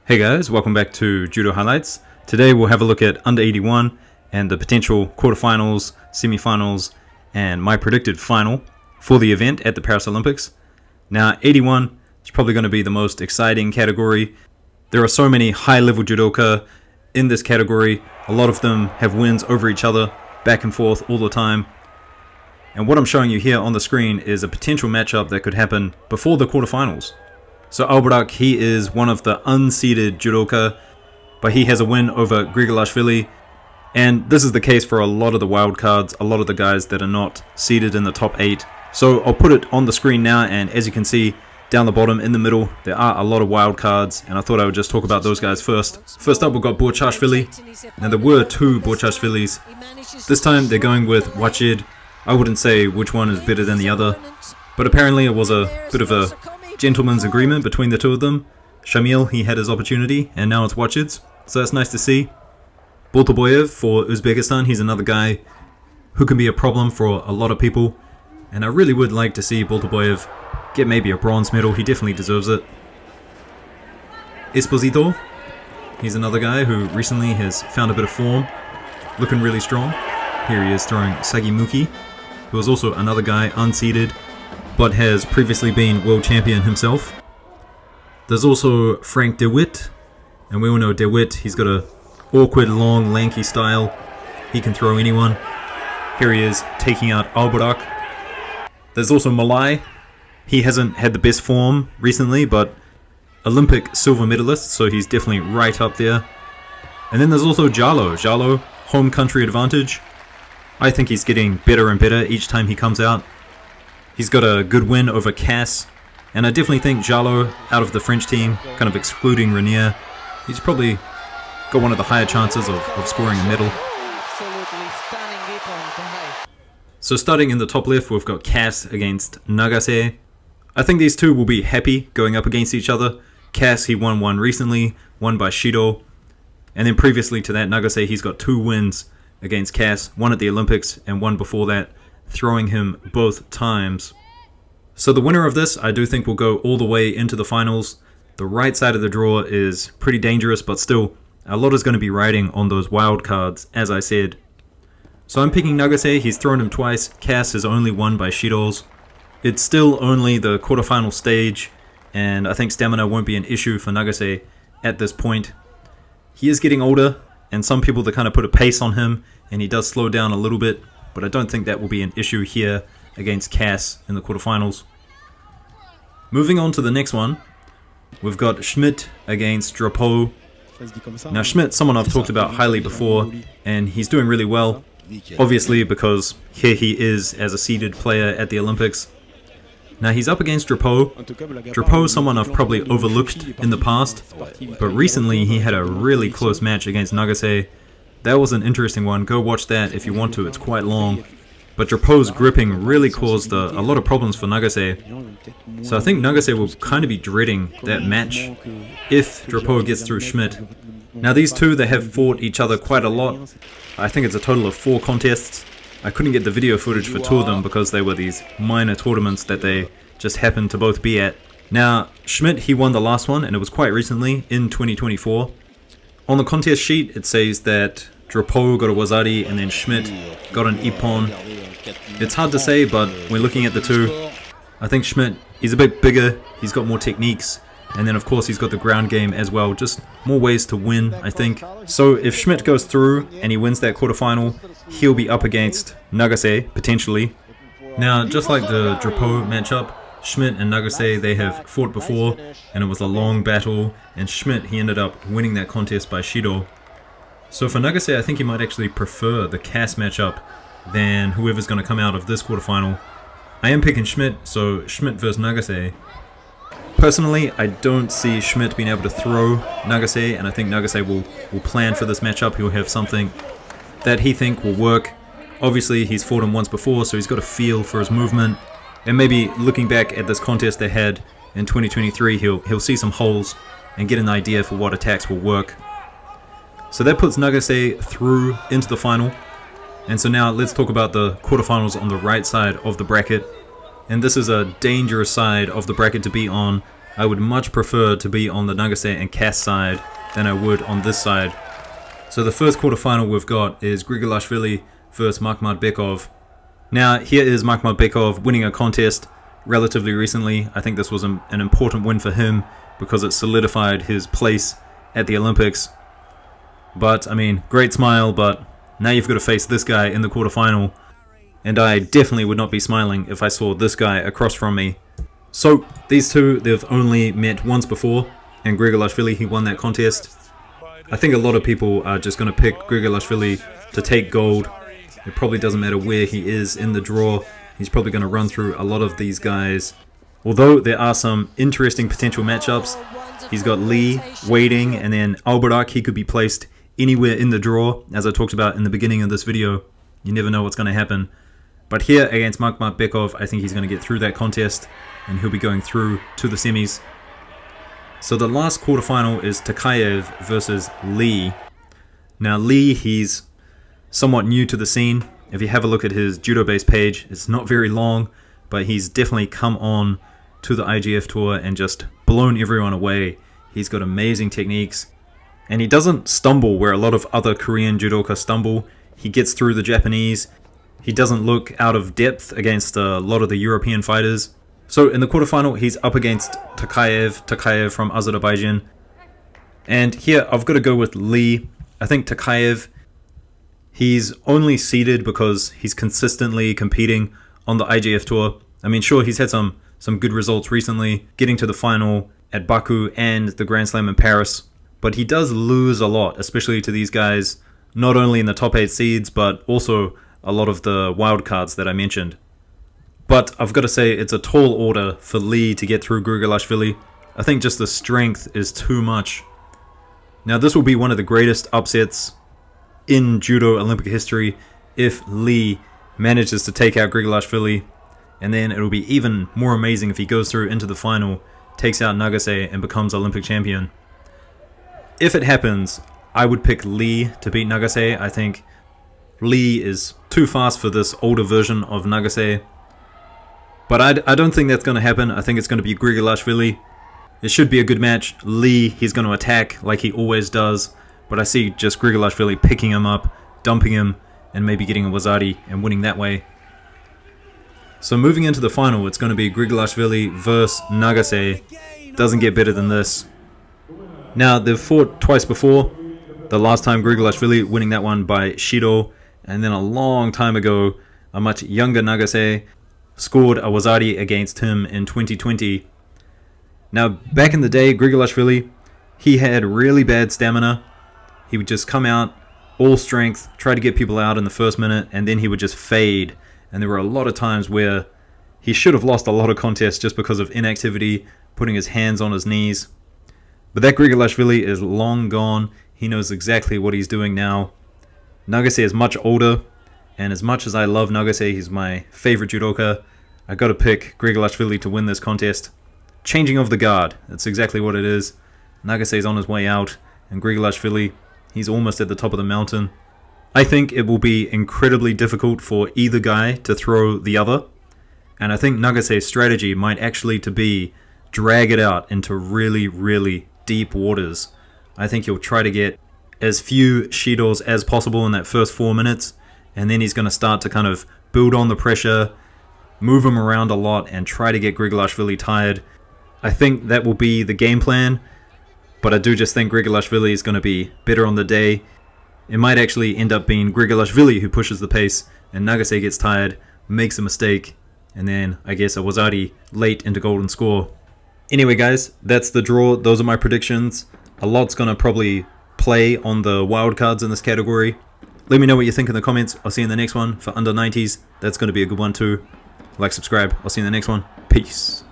Hey guys, welcome back to Judo Highlights. Today we'll have a look at under 81 and the potential quarterfinals, semifinals, and my predicted final for the event at the Paris Olympics. Now 81 is probably going to be the most exciting category. There are so many high-level judoka in this category. A lot of them have wins over each other, back and forth all the time. And what I'm showing you here on the screen is a potential matchup that could happen before the quarterfinals. So Alburak, he is one of the unseeded judoka, but he has a win over Grigolashvili. And this is the case for a lot of the wild cards, a lot of the guys that are not seeded in the top 8. So I'll put it on the screen now, and as you can see, down the bottom in the middle, there are a lot of wild cards, and I thought I would just talk about those guys first. First up, we've got Borchashvili. Now there were two Borchashvilis. This time they're going with Wachid. I wouldn't say which one is better than the other, but apparently it was a bit of a gentleman's agreement between the two of them. Shamil, he had his opportunity, and now it's Wachid's, so that's nice to see. Boltoboyev for Uzbekistan, he's another guy who can be a problem for a lot of people, and I really would like to see Boltoboyev get maybe a bronze medal. He definitely deserves it. Esposito, he's another guy who recently has found a bit of form, looking really strong. Here he is throwing Sagimuki, who is also another guy unseeded, but has previously been world champion himself. There's also Frank De Witt, and we all know De Witt, he's got a awkward, long, lanky style. He can throw anyone. Here he is taking out Alburak. There's also Malai. He hasn't had the best form recently, but Olympic silver medalist, so he's definitely right up there. And then there's also Jalo. Jalo, home country advantage. I think he's getting better and better each time he comes out. He's got a good win over Cass, and I definitely think Jalo, out of the French team, kind of excluding Renier, he's probably got one of the higher chances of scoring a medal. So starting in the top left, we've got Cass against Nagase. I think these two will be happy going up against each other. Cass, he won one recently, won by Shido, and then previously to that, Nagase, he's got 2 wins against Cass, one at the Olympics and one before that, throwing him both times. So the winner of this, I do think, will go all the way into the finals. The right side of the draw is pretty dangerous, but still, a lot is going to be riding on those wild cards, as I said. So I'm picking Nagase. He's thrown him twice. Cass has only won by Shidos. It's still only the quarterfinal stage, and I think stamina won't be an issue for Nagase at this point. He is getting older, and some people that kind of put a pace on him, and he does slow down a little bit, but I don't think that will be an issue here against Cass in the quarterfinals. Moving on to the next one, we've got Schmidt against Drapeau. Now Schmidt, someone I've talked about highly before, and he's doing really well, obviously because here he is as a seeded player at the Olympics. Now he's up against Drapeau. Drapeau is someone I've probably overlooked in the past, but recently he had a really close match against Nagase. That was an interesting one. Go watch that if you want to. It's quite long. But Drapeau's gripping really caused a lot of problems for Nagase. So I think Nagase will kind of be dreading that match if Drapeau gets through Schmidt. Now these two, they have fought each other quite a lot. I think it's a total of 4 contests. I couldn't get the video footage for 2 of them because they were these minor tournaments that they just happened to both be at. Now Schmidt, he won the last one, and it was quite recently in 2024. On the contest sheet, it says that Drapeau got a Wazari and then Schmidt got an Ippon. It's hard to say, but when looking at the two, I think Schmidt, he's a bit bigger, he's got more techniques, and then of course he's got the ground game as well, just more ways to win, I think. So if Schmidt goes through and he wins that quarterfinal, he'll be up against Nagase, potentially. Now, just like the Drapeau matchup, Schmidt and Nagase, they have fought before, and it was a long battle, and Schmidt, he ended up winning that contest by Shido. So for Nagase, I think he might actually prefer the Cass matchup than whoever's going to come out of this quarterfinal. I am picking Schmidt, so Schmidt versus Nagase. Personally, I don't see Schmidt being able to throw Nagase, and I think Nagase will plan for this matchup. He'll have something that he think will work. Obviously, he's fought him once before, so he's got a feel for his movement. And maybe looking back at this contest they had in 2023, he'll see some holes and get an idea for what attacks will work. So that puts Nagase through into the final. And so now let's talk about the quarterfinals on the right side of the bracket. And this is a dangerous side of the bracket to be on I would much prefer to be on the Nagase and Cass side than I would on this side. So the first quarterfinal we've got is Grigolashvili versus Makhmadbekov. Now here is Makhmadbekov winning a contest relatively recently. I think this was an important win for him because it solidified his place at the Olympics. But I mean, great smile, but now you've got to face this guy in the quarterfinal, and I definitely would not be smiling if I saw this guy across from me. So these two, they've only met once before, and Grigolashvili, he won that contest. I think a lot of people are just going to pick Grigolashvili to take gold. It probably doesn't matter where he is in the draw. He's probably going to run through a lot of these guys. Although there are some interesting potential matchups. He's got Lee waiting, and then Albarak, he could be placed anywhere in the draw, as I talked about in the beginning of this video. You never know what's going to happen. But here against Makhmadbekov, I think he's going to get through that contest, and he'll be going through to the semis. So the last quarterfinal is Takayev versus Lee. Now Lee, he's somewhat new to the scene. If you have a look at his judo base page, it's not very long, but he's definitely come on to the IGF tour and just blown everyone away. He's got amazing techniques, and he doesn't stumble where a lot of other Korean judoka stumble. He gets through the Japanese. He doesn't look out of depth against a lot of the European fighters. So in the quarterfinal, he's up against Takayev from Azerbaijan. And here, I've got to go with Lee. I think Takayev, he's only seeded because he's consistently competing on the IGF tour. I mean, sure, he's had some good results recently, getting to the final at Baku and the Grand Slam in Paris. But he does lose a lot, especially to these guys, not only in the top 8 seeds, but also a lot of the wildcards that I mentioned. But I've got to say, it's a tall order for Lee to get through Grigolashvili. I think just the strength is too much. Now this will be one of the greatest upsets in judo Olympic history if Lee manages to take out Grigolashvili, and then it'll be even more amazing if he goes through into the final, takes out Nagase, and becomes Olympic champion. If it happens, I would pick Lee to beat Nagase. I think Lee is too fast for this older version of Nagase. But I don't think that's going to happen. I think it's going to be Grigolashvili. It should be a good match. Lee, he's going to attack like he always does. But I see just Grigolashvili picking him up, dumping him, and maybe getting a wazari and winning that way. So moving into the final, it's going to be Grigolashvili versus Nagase. Doesn't get better than this. Now, they've fought twice before. The last time Grigolashvili winning that one by Shido, and then a long time ago, a much younger Nagase scored a wazari against him in 2020. Now, back in the day, Grigolashvili, he had really bad stamina. He would just come out, all strength, try to get people out in the first minute, and then he would just fade. And there were a lot of times where he should have lost a lot of contests just because of inactivity, putting his hands on his knees. But that Grigolashvili is long gone. He knows exactly what he's doing now. Nagase is much older, and as much as I love Nagase, he's my favorite judoka, I got to pick Grigolashvili to win this contest. Changing of the guard, that's exactly what it is. Nagase is on his way out, and Grigolashvili, he's almost at the top of the mountain. I think it will be incredibly difficult for either guy to throw the other, and I think Nagase's strategy might actually to be drag it out into really, really deep waters. I think he'll try to get as few shidos as possible in that first 4 minutes, and then he's going to start to kind of build on the pressure, move him around a lot, and try to get Grigolashvili tired. I think that will be the game plan, but I do just think Grigolashvili is going to be better on the day. It might actually end up being Grigolashvili who pushes the pace, and Nagase gets tired, makes a mistake, and then I guess a wazari late into golden score. Anyway guys, that's the draw. Those are my predictions. A lot's going to probably play on the wildcards in this category. Let me know what you think in the comments. I'll see you in the next one for under 90s. That's going to be a good one too. Like, subscribe. I'll see you in the next one. Peace.